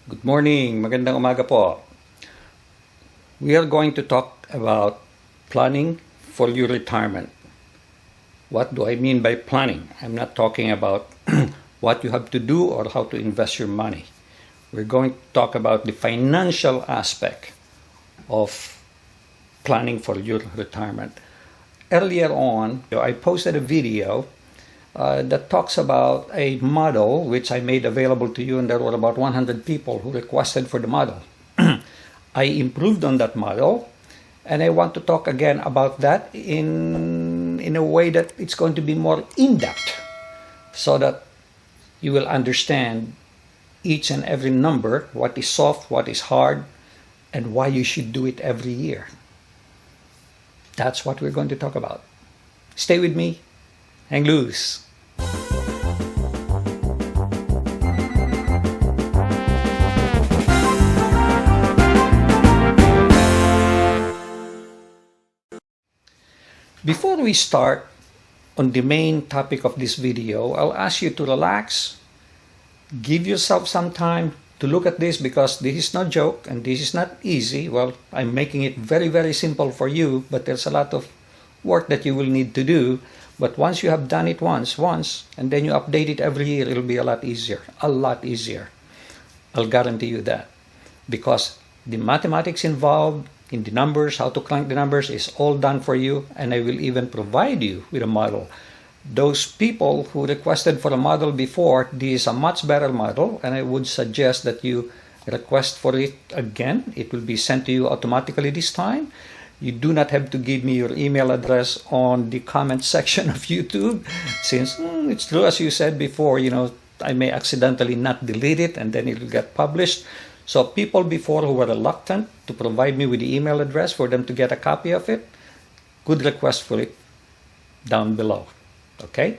Good morning, magandang umaga po. We are going to talk about planning for your retirement. What do I mean by planning? I'm not talking about what you have to do or how to invest your money. We're going to talk about the financial aspect of planning for your retirement. Earlier on, I posted a video that talks about a model which I made available to you, and there were about 100 people who requested for the model. I improved on that model, and I want to talk again about that in a way that it's going to be more in-depth, so that you will understand each and every number, what is soft, what is hard, and why you should do it every year. That's what we're going to talk about. Stay with me. Hang loose. Before we start on the main topic of this video, I'll ask you to relax, give yourself some time to look at this, because this is no joke and this is not easy. Well, I'm making it very, very simple for you, but there's a lot of work that you will need to do. But once you have done it once, and then you update it every year, it'll be a lot easier. I'll guarantee you that. Because the mathematics involved in the numbers, how to crank the numbers, is all done for you, and I will even provide you with a model. Those people who requested for a model before, this is a much better model, and I would suggest that you request for it again. It will be sent to you automatically this time. You do not have to give me your email address on the comment section of YouTube, since it's true, as you said before, I may accidentally not delete it and then it will get published. So people before who were reluctant to provide me with the email address for them to get a copy of it, could request for it down below. Okay?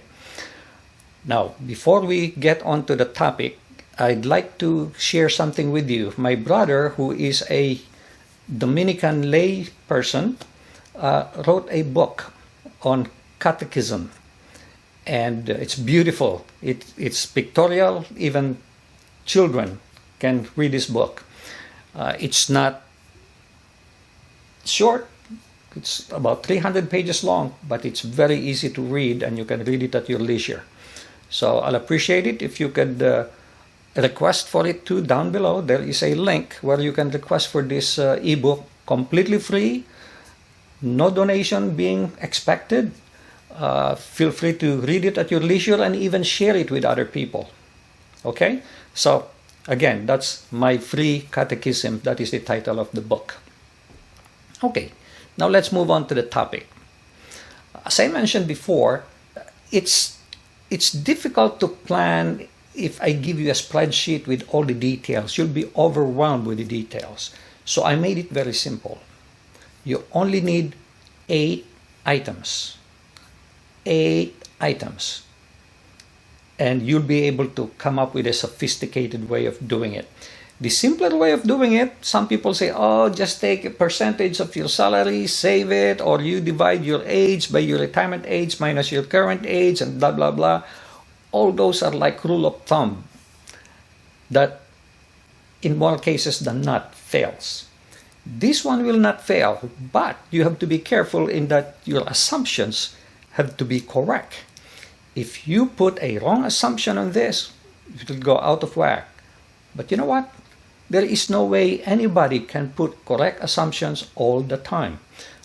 Now, before we get on to the topic, I'd like to share something with you. My brother, who is a Dominican lay person, wrote a book on catechism, and it's beautiful. It's pictorial. Even children can read this book. It's not short. It's about 300 pages long, but it's very easy to read, and you can read it at your leisure. So I'll appreciate it if you could request for it too down below. There is a link where you can request for this ebook completely free, no donation being expected. Feel free to read it at your leisure and even share it with other people. Okay? So again, that's my free catechism. That is the title of the book. Okay, now let's move on to the topic. As I mentioned before, it's difficult to plan. If I give you a spreadsheet with all the details, you'll be overwhelmed with the details. So I made it very simple. You only need 8 items. 8 items. And you'll be able to come up with a sophisticated way of doing it. The simpler way of doing it, some people say, just take a percentage of your salary, save it, or you divide your age by your retirement age minus your current age, and blah, blah, blah. All those are like rule of thumb that in more cases than not fails. This one will not fail, but you have to be careful in that your assumptions have to be correct. If you put a wrong assumption on this, it will go out of whack. But you know what? There is no way anybody can put correct assumptions all the time.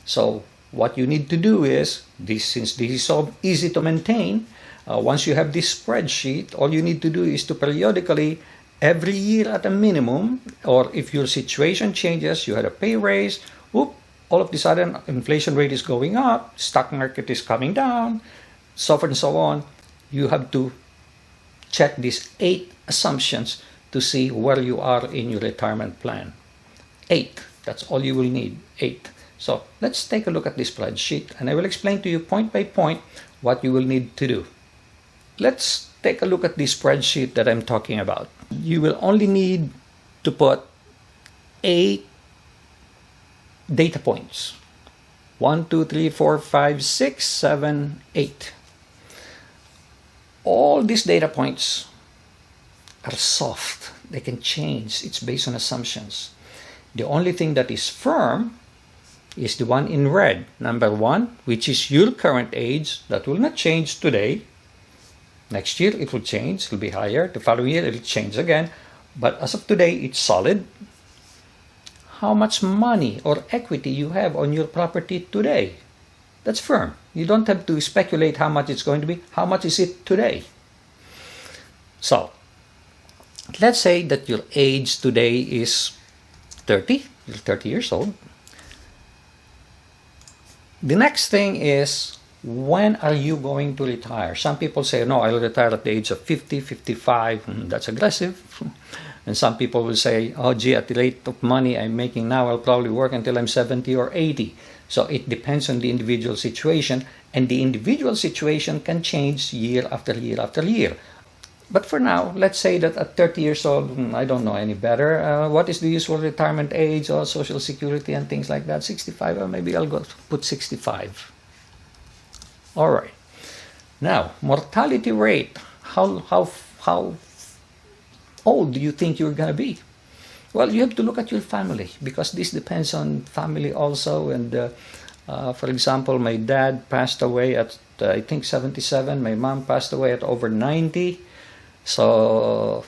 So what you need to do is, since this is so easy to maintain, once you have this spreadsheet, all you need to do is to periodically, every year at a minimum, or if your situation changes, you had a pay raise, all of a sudden inflation rate is going up, stock market is coming down, so forth and so on, you have to check these 8 assumptions to see where you are in your retirement plan. 8, that's all you will need, 8. So let's take a look at this spreadsheet, and I will explain to you point by point what you will need to do. Let's take a look at this spreadsheet that I'm talking about. You will only need to put 8 data points. 1, 2, 3, 4, 5, 6, 7, 8. All these data points are soft. They can change. It's based on assumptions. The only thing that is firm is the one in red. Number 1, which is your current age. That will not change today. Next year, it will change. It will be higher. The following year, it will change again. But as of today, it's solid. How much money or equity you have on your property today. That's firm. You don't have to speculate how much it's going to be. How much is it today? So, let's say that your age today is 30. You're 30 years old. The next thing is, when are you going to retire? Some people say, no, I'll retire at the age of 50, 55. That's aggressive. And some people will say, oh, gee, at the rate of money I'm making now, I'll probably work until I'm 70 or 80. So it depends on the individual situation, and the individual situation can change year after year after year. But for now, let's say that at 30 years old, I don't know any better. What is the usual retirement age or Social Security and things like that? 65, or maybe I'll go put 65. All right. Now, mortality rate. How old do you think you're going to be? Well, you have to look at your family, because this depends on family also. And for example, my dad passed away at, I think, 77. My mom passed away at over 90. So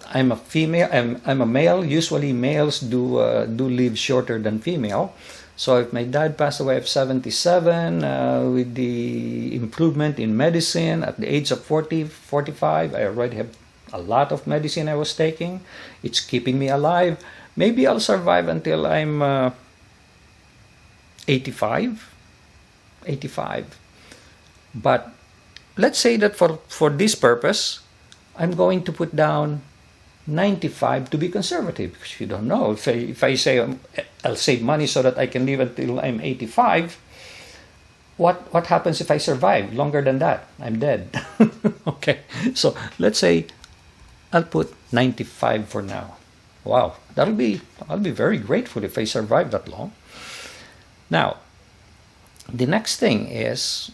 I'm a female. I'm a male. Usually males do live shorter than female. So if my dad passed away at 77, with the improvement in medicine at the age of 40, 45, I already have a lot of medicine I was taking. It's keeping me alive. Maybe I'll survive until I'm 85. But let's say that for this purpose, I'm going to put down 95 to be conservative, because you don't know. If I say I'll save money so that I can live until I'm 85, what happens if I survive longer than that? I'm dead. Okay, so let's say I'll put 95 for now. Wow, I'll be very grateful if I survive that long. Now, the next thing is,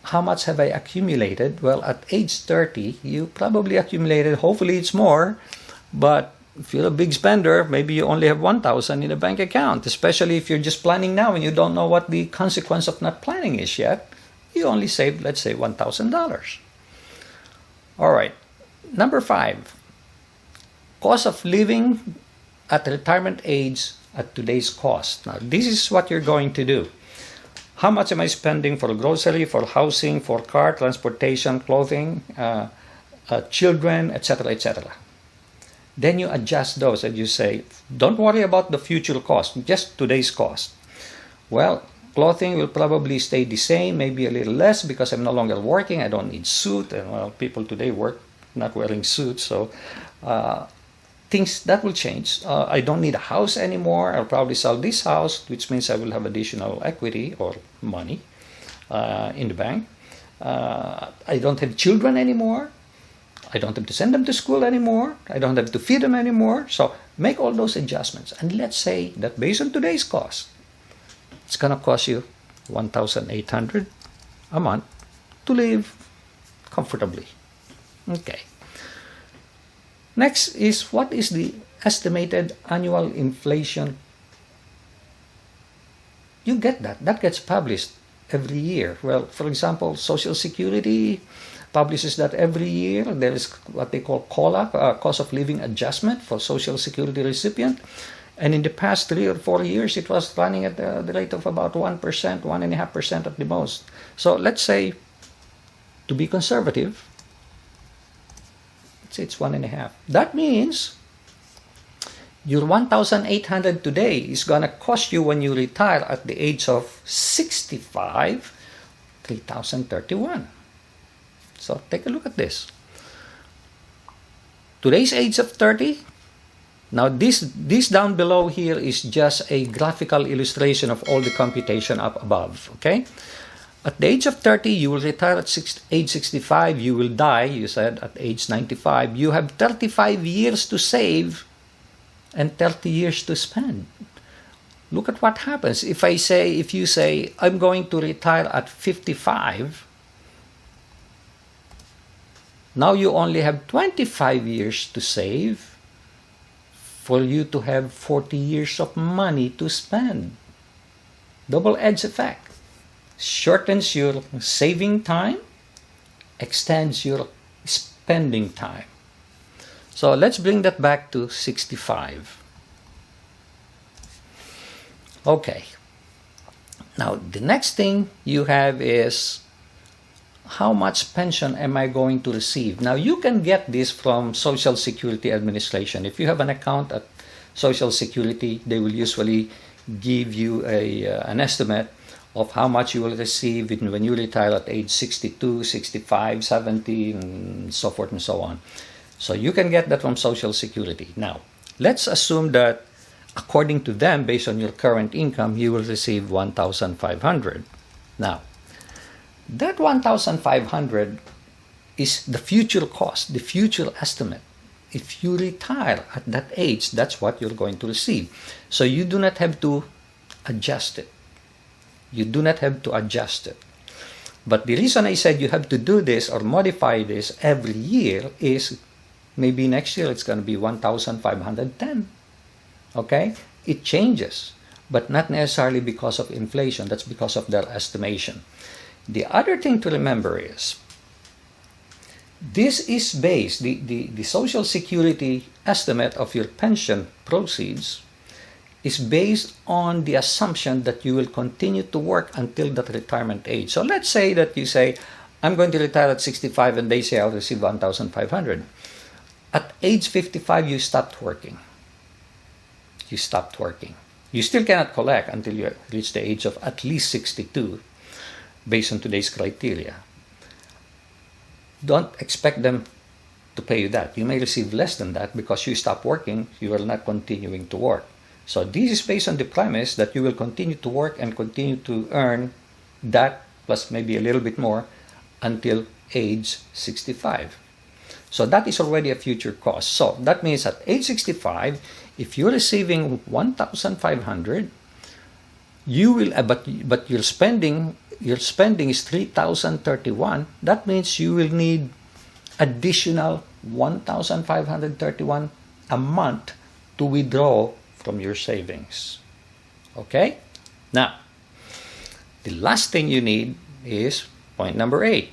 how much have I accumulated? Well, at age 30, you probably accumulated, hopefully it's more, but if you're a big spender, maybe you only have 1,000 in a bank account, especially if you're just planning now and you don't know what the consequence of not planning is yet. You only saved, let's say, $1,000. All right. Number 5, cost of living at retirement age at today's cost. Now, this is what you're going to do. How much am I spending for grocery, for housing, for car, transportation, clothing, children, etc., etc.? Then you adjust those and you say, don't worry about the future cost, just today's cost. Well, clothing will probably stay the same, maybe a little less, because I'm no longer working. I don't need suit, and well, people today work not wearing suits, so things that will change. I don't need a house anymore. I'll probably sell this house, which means I will have additional equity or money in the bank. I don't have children anymore. I don't have to send them to school anymore. I don't have to feed them anymore. So make all those adjustments. And let's say that based on today's cost, it's going to cost you $1,800 a month to live comfortably. Okay. Next is, what is the estimated annual inflation? You get that. That gets published every year. Well, for example, Social Security publishes that every year. There is what they call COLA, cost of living adjustment for Social Security recipient. And in the past 3 or 4 years, it was running at the rate of about 1%, 1.5% at the most. So let's say, to be conservative, let's say it's 1.5. That means your $1,800 today is going to cost you, when you retire at the age of 65, $3,031. So take a look at this. Today's age of 30. Now this down below here is just a graphical illustration of all the computation up above. Okay. At the age of 30, you will retire at age 65. You will die, you said, at age 95. You have 35 years to save and 30 years to spend. Look at what happens. If you say, I'm going to retire at 55, Now you only have 25 years to save for you to have 40 years of money to spend. Double-edged effect. Shortens your saving time, extends your spending time. So let's bring that back to 65. Okay. Now the next thing you have is, how much pension am I going to receive? Now you can get this from Social Security Administration. If you have an account at Social Security, they will usually give you an estimate of how much you will receive when you retire at age 62, 65, 70, and so forth and so on. So you can get that from Social Security. Now, let's assume that according to them, based on your current income, you will receive $1,500. Now, that $1,500 is the future cost, the future estimate. If you retire at that age, that's what you're going to receive. So you do not have to adjust it. You do not have to adjust it. But the reason I said you have to do this or modify this every year is maybe next year it's going to be 1,510. Okay? It changes, but not necessarily because of inflation. That's because of their estimation. The other thing to remember is, this is based, the Social Security estimate of your pension proceeds is based on the assumption that you will continue to work until that retirement age. So let's say that you say, I'm going to retire at 65, and they say I'll receive 1,500. At age 55, you stopped working. You stopped working. You still cannot collect until you reach the age of at least 62, based on today's criteria. Don't expect them to pay you that. You may receive less than that because you stop working, you are not continuing to work. So this is based on the premise that you will continue to work and continue to earn that plus maybe a little bit more until age 65. So that is already a future cost. So that means at age 65, if you're receiving 1,500, you will, but your spending is 3,031. That means you will need additional 1,531 a month to withdraw from your savings. Okay? Now, the last thing you need is point number 8.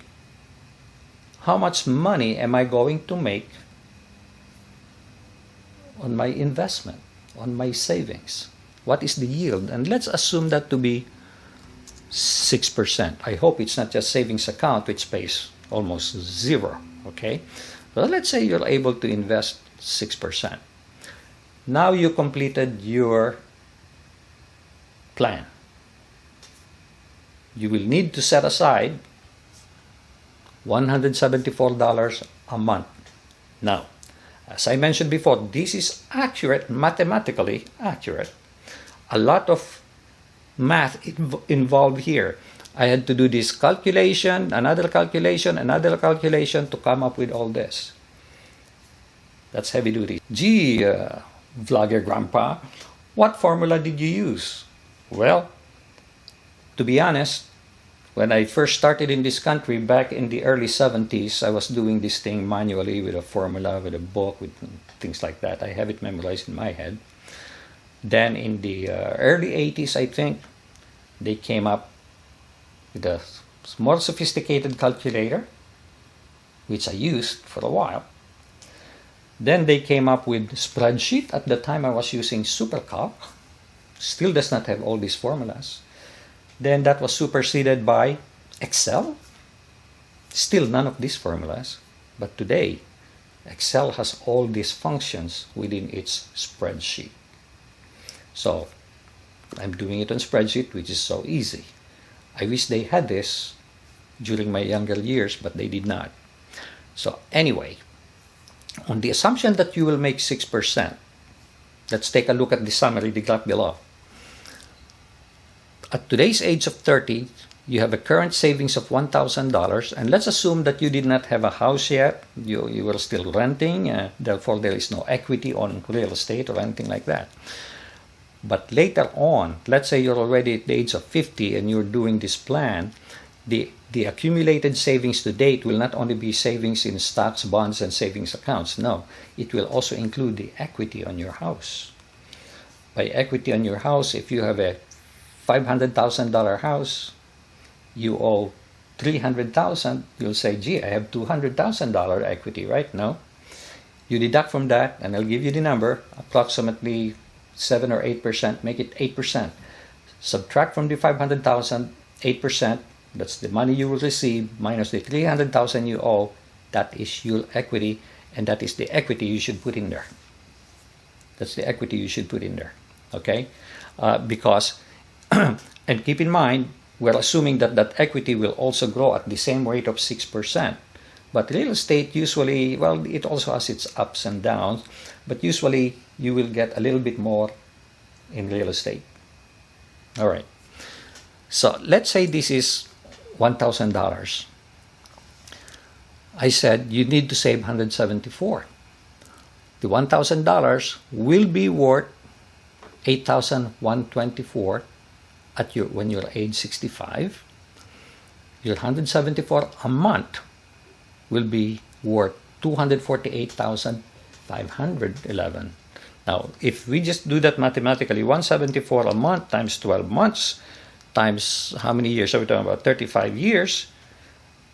How much money am I going to make on my investment, on my savings? What is the yield? And let's assume that to be 6%. I hope it's not just savings account which pays almost zero. Okay? Well, let's say you're able to invest 6%. Now you completed your plan. You will need to set aside $174 a month. Now, as I mentioned before, this is accurate, mathematically accurate. A lot of math involved here. I had to do this calculation, another calculation to come up with all this. That's heavy duty. Gee, Vlogger Grandpa, what formula did you use? Well, to be honest, when I first started in this country back in the early 70s, I was doing this thing manually with a formula, with a book, with things like that. I have it memorized in my head. Then in the early 80s, I think, they came up with a more sophisticated calculator, which I used for a while. Then they came up with spreadsheet. At the time I was using SuperCalc. Still does not have all these formulas. Then that was superseded by Excel. Still none of these formulas. But today, Excel has all these functions within its spreadsheet. So, I'm doing it on spreadsheet, which is so easy. I wish they had this during my younger years, but they did not. So anyway, on the assumption that you will make 6%, let's take a look at the summary, the graph below. At today's age of 30, you have a current savings of $1,000, and let's assume that you did not have a house yet. You were still renting, therefore there is no equity on real estate or anything like that. But later on, let's say you're already at the age of 50 and you're doing this plan, the the accumulated savings to date will not only be savings in stocks, bonds, and savings accounts. No, it will also include the equity on your house. By equity on your house, if you have a $500,000 house, you owe $300,000, you'll say, gee, I have $200,000 equity, right? No. You deduct from that, and I'll give you the number, approximately 7 or 8%, make it 8%. Subtract from the 500,000, 8%, that's the money you will receive, minus the 300,000 you owe, that is your equity, and that is the equity you should put in there. That's the equity you should put in there, okay? Because, and keep in mind, we're assuming that that equity will also grow at the same rate of 6%. But real estate usually, well, it also has its ups and downs, but usually you will get a little bit more in real estate. All right. So let's say this is $1,000. I said you need to save $174. The $1,000 will be worth $8,124 when you're age 65. Your $174 a month will be worth $248,511. Now, if we just do that mathematically, $174 a month times 12 months times how many years are we talking about? 35 years.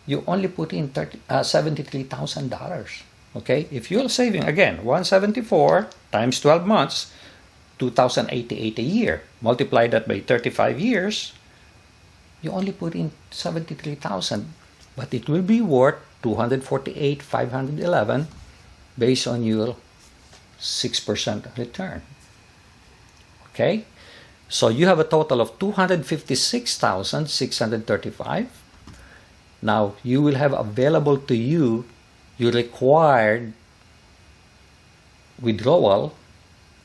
You only put in $73,000. Okay, if you're saving again $174 times 12 months, $2,088 a year. Multiply that by 35 years, you only put in $73,000, but it will be worth $248,511 based on your 6% return. Okay, so you have a total of $256,635. Now you will have available to you your required withdrawal,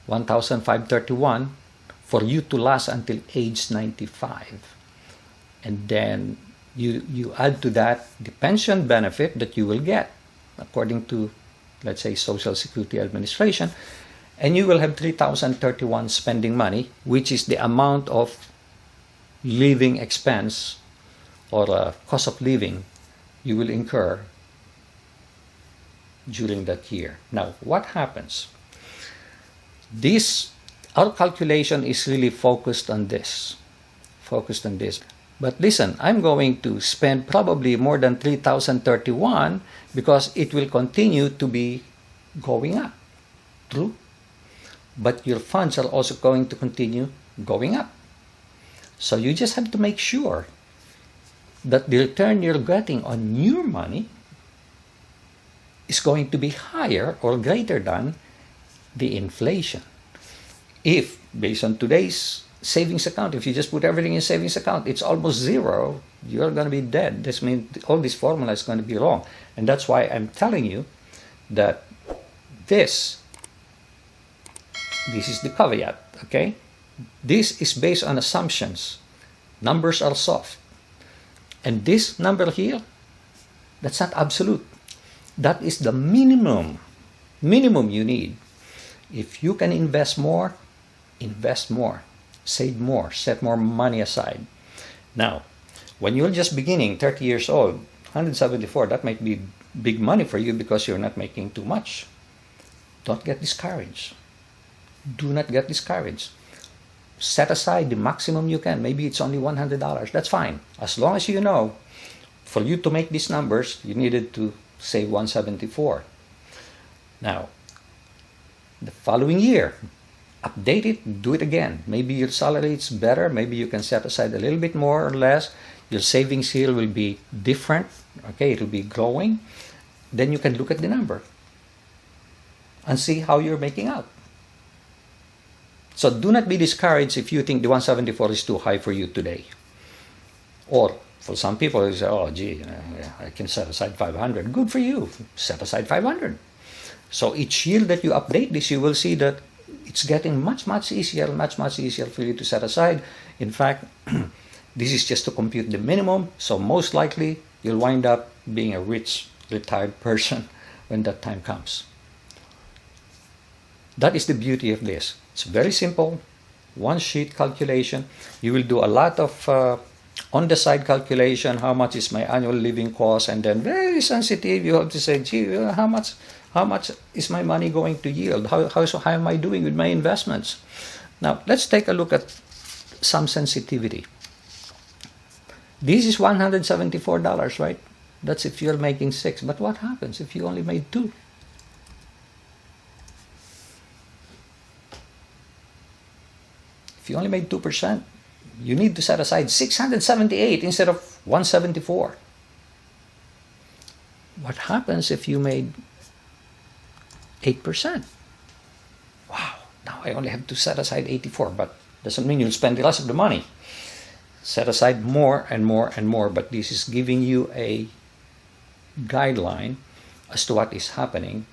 $1,531, for you to last until age 95. And then you add to that the pension benefit that you will get according to, let's say, Social Security Administration, and you will have $3,031 spending money, which is the amount of living expense or cost of living you will incur during that year. Now, what happens? Our calculation is really focused on this. But listen, I'm going to spend probably more than $3,031 because it will continue to be going up. True? But your funds are also going to continue going up. So you just have to make sure that the return you're getting on your money is going to be higher or greater than the inflation. If, based on today's savings account, if you just put everything in savings account, it's almost zero, you're going to be dead. This means all this formula is going to be wrong. And that's why I'm telling you that this is the caveat, okay? This is based on assumptions. Numbers are soft. And this number here, that's not absolute. That is the minimum you need. If you can invest more, save more, set more money aside. Now, when you're just beginning, 30 years old, 174, that might be big money for you because you're not making too much. Don't get discouraged. Do not get discouraged. Set aside the maximum you can. Maybe it's only $100. That's fine. As long as you know, for you to make these numbers, you needed to save $174. Now, the following year, update it, do it again. Maybe your salary is better. Maybe you can set aside a little bit more or less. Your savings here will be different. Okay, it will be growing. Then you can look at the number and see how you're making out. So do not be discouraged if you think the 174 is too high for you today. Or for some people, they say, oh, gee, I can set aside 500. Good for you. Set aside 500. So each year that you update this, you will see that it's getting much easier for you to set aside. In fact, this is just to compute the minimum. So most likely, you'll wind up being a rich, retired person when that time comes. That is the beauty of this. It's very simple, one sheet calculation. You will do a lot of on the side calculation, how much is my annual living cost, and then very sensitive, you have to say, gee, how much is my money going to yield? How am I doing with my investments? Now, let's take a look at some sensitivity. This is $174, right? That's if you're making 6. But what happens if you only made 2? If you only made 2%, you need to set aside 678 instead of 174. What happens if you made 8%? Wow, now I only have to set aside 84, but doesn't mean you'll spend the rest of the money. Set aside more and more and more, but this is giving you a guideline as to what is happening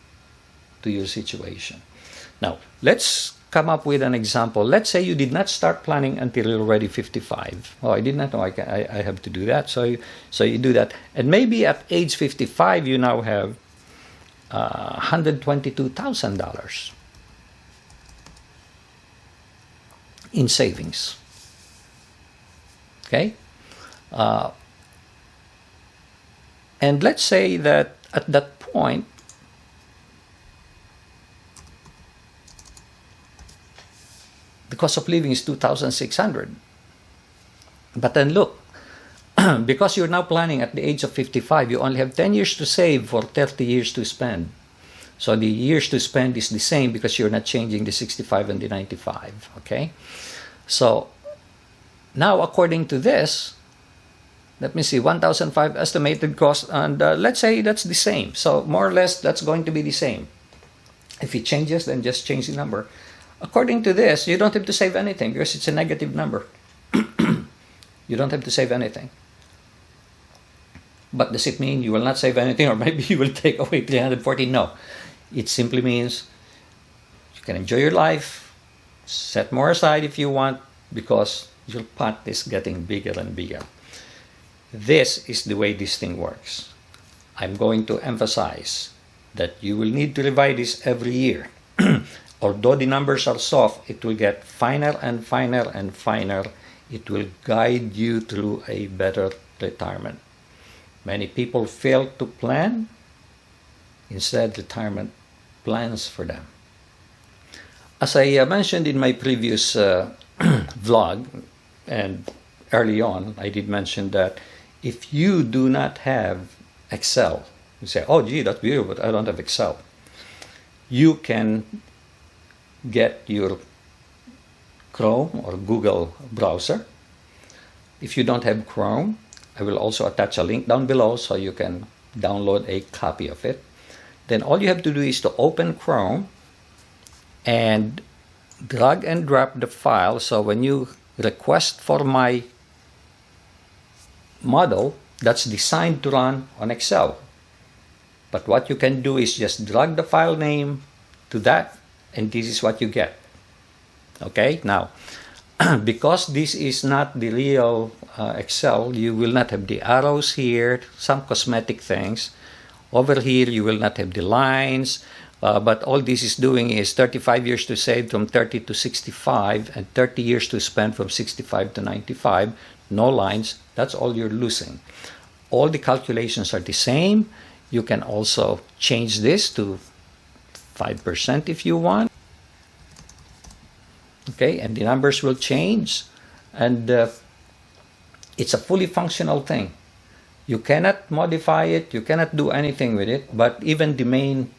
to your situation. Now, let's come up with an example. Let's say you did not start planning until you're already 55. Oh, I did not know I have to do that. So you do that. And maybe at age 55, you now have $122,000 in savings. Okay? And let's say that at that point, the cost of living is $2,600. But then look, because you're now planning at the age of 55, you only have 10 years to save for 30 years to spend. So the years to spend is the same because you're not changing the 65 and the 95. Okay? So now, according to this, let me see, 1,005 estimated cost, and let's say that's the same. So more or less, that's going to be the same. If it changes, then just change the number. According to this, you don't have to save anything because it's a negative number. You don't have to save anything. But does it mean you will not save anything, or maybe you will take away 340? No. It simply means you can enjoy your life, set more aside if you want, because your pot is getting bigger and bigger. This is the way this thing works. I'm going to emphasize that you will need to revise this every year. Although the numbers are soft, it will get finer and finer and finer. It will guide you through a better retirement. Many people fail to plan. Instead, retirement plans for them. As I mentioned in my previous vlog, and early on, I did mention that if you do not have Excel, you say, oh, gee, that's beautiful, but I don't have Excel. You can get your Chrome or Google browser. If you don't have Chrome, I will also attach a link down below so you can download a copy of it. Then all you have to do is to open Chrome and drag and drop the file. So when you request for my model, that's designed to run on Excel. But what you can do is just drag the file name to that, and this is what you get. Okay, now, because this is not the real Excel, you will not have the arrows here, some cosmetic things. Over here, you will not have the lines, but all this is doing is 35 years to save from 30 to 65, and 30 years to spend from 65 to 95. No lines, that's all you're losing. All the calculations are the same. You can also change this to 5% if you want. Okay, and the numbers will change, and it's a fully functional thing. You cannot modify it, you cannot do anything with it, but even the main,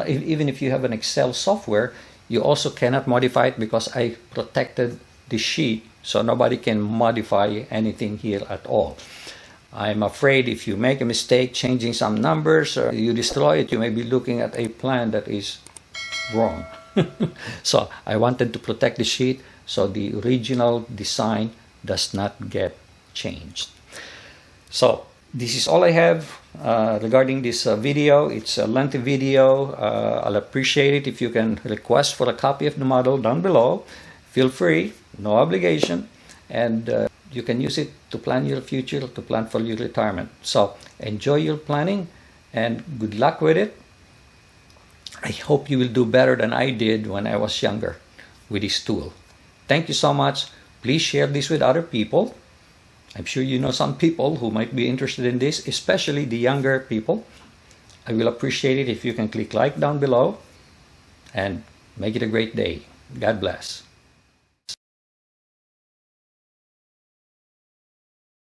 even if you have an Excel software, you also cannot modify it because I protected the sheet, so nobody can modify anything here at all. I'm afraid if you make a mistake changing some numbers or you destroy it, you may be looking at a plan that is wrong. So I wanted to protect the sheet so the original design does not get changed. So this is all I have regarding this video. It's a lengthy video. I'll appreciate it if you can request for a copy of the model down below. Feel free, no obligation, and you can use it to plan your future, to plan for your retirement. So enjoy your planning and good luck with it. I hope you will do better than I did when I was younger with this tool. Thank you so much. Please share this with other people. I'm sure you know some people who might be interested in this, especially the younger people. I will appreciate it if you can click like down below, and make it a great day. God bless.